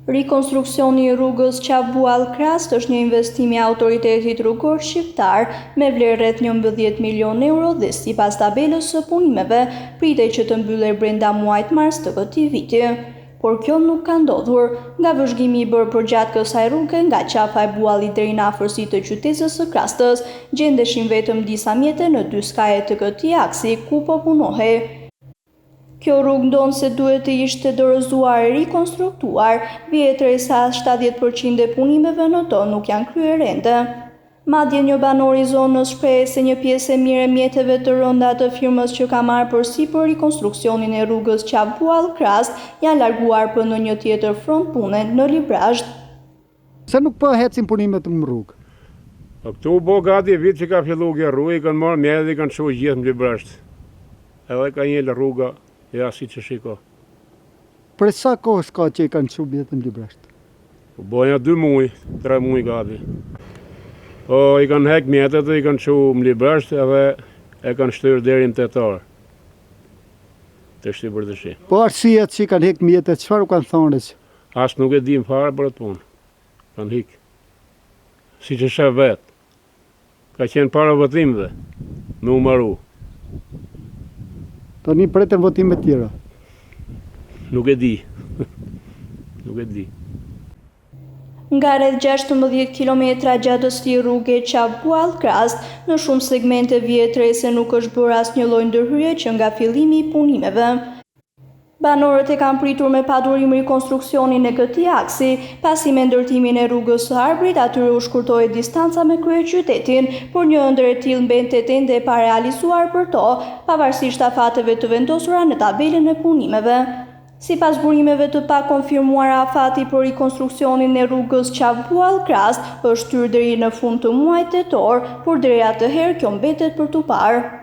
Rikonstruksioni i rrugës Qaf-Buall-Krast është një investim i autoritetit rrugor shqiptar me vlerë rreth 11 milion euro dhe sipas tabelës së punimeve pritej që të mbyllej brenda muajit mars të këtij viti. Por kjo nuk ka ndodhur, nga vëzhgimi i bërë përgjatë kësaj rruge nga qafa e Buallit deri në afërsitë të qytetit së Krastës, gjendeshin vetëm disa mjete në dy skajet të këtij aksi ku po punohej. Kjo rrugë ndonë se duhet të ishte dorëzuar e rikonstruktuar, vjetër sa 70% e punimeve në to nuk janë kryer ende. Madje një banor i zonës shpreh se një pjesë e mirë e mjeteve të rënda të firmës që ka marrë përsipër rikonstruksionin e rrugës Qaf-Buall-Krast janë larguar për në një tjetër front pune në Librazh. Se nuk po hecin punimet në rrugë? Këtu bo gati vit që ka fillu kjo rrugë, i kanë marrë mjetet dhe i kanë çuar gjithë në Librazh. Edhe ka një rruga ja si që shiko. Për sa kohë s'ka që i kanë çuar mjetet në Librazh? Po boja 2 muaj, 3 muaj gati. Po i kanë hek mjetet dhe i kanë çuar në Librazh edhe e kanë shtyrë deri në tetor. Të shtypër të shi. Po arsyet që i kanë hek mjetet, çfarë u kanë thonë? As nuk e dim fare për atë punë. Kanë hik. Si që shef vetë. Ka qenë para votimve. Me u maru. Tani pretën votime tjera. Nuk e di. Nuk e di. Nga rreth 16 kilometra gjatësi rruge Qaf-Buall-Krast, në shumë segmente vjetre se nuk është bërë asnjë lloj ndërhyrje që nga fillimi i punimeve. Banorët e kanë pritur me padurim rikonstruksionin e këtij aksi, pasi me ndërtimin e rrugës së Arbrit atyre u shkurtoi distanca me kryeqytetin, por një ëndër e tillë mbetet ende e parealizuar për to, pavarësisht afateve të vendosura në tabelën e punimeve. Sipas burimeve të pakonfirmuara, afati për rikonstruksionin e rrugës Qaf-Buall-Krast është hyrë deri në fund të muajit tetor, por deri atëherë kjo mbetet për tu parë.